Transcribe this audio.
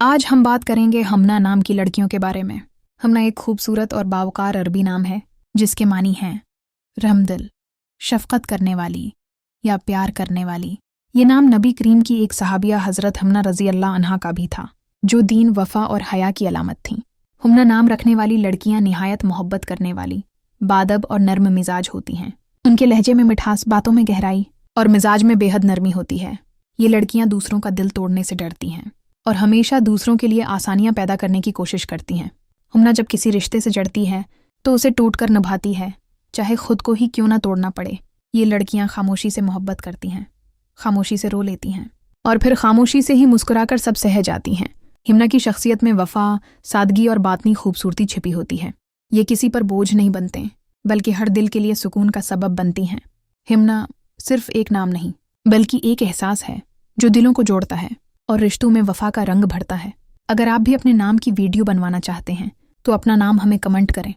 آج ہم بات کریں گے ہمنا نام کی لڑکیوں کے بارے میں۔ ہمنا ایک خوبصورت اور باوقار عربی نام ہے جس کے معنی ہیں رحمدل، شفقت کرنے والی یا پیار کرنے والی۔ یہ نام نبی کریم کی ایک صحابیہ حضرت ہمنا رضی اللہ عنہا کا بھی تھا، جو دین، وفا اور حیا کی علامت تھیں۔ ہمنا نام رکھنے والی لڑکیاں نہایت محبت کرنے والی، بادب اور نرم مزاج ہوتی ہیں۔ ان کے لہجے میں مٹھاس، باتوں میں گہرائی اور مزاج میں بے حد نرمی ہوتی ہے۔ یہ لڑکیاں دوسروں کا دل توڑنے سے ڈرتی ہیں اور ہمیشہ دوسروں کے لیے آسانیاں پیدا کرنے کی کوشش کرتی ہیں۔ ہمنا جب کسی رشتے سے جڑتی ہے تو اسے ٹوٹ کر نبھاتی ہے، چاہے خود کو ہی کیوں نہ توڑنا پڑے۔ یہ لڑکیاں خاموشی سے محبت کرتی ہیں، خاموشی سے رو لیتی ہیں اور پھر خاموشی سے ہی مسکرا کر سب سہہ جاتی ہیں۔ ہمنا کی شخصیت میں وفا، سادگی اور باطنی خوبصورتی چھپی ہوتی ہے۔ یہ کسی پر بوجھ نہیں بنتے، بلکہ ہر دل کے لیے سکون کا سبب بنتی ہیں۔ ہمنا صرف ایک نام نہیں، بلکہ ایک احساس ہے جو دلوں کو جوڑتا ہے اور رشتوں میں وفا کا رنگ بھرتا ہے۔ اگر آپ بھی اپنے نام کی ویڈیو بنوانا چاہتے ہیں تو اپنا نام ہمیں کمنٹ کریں۔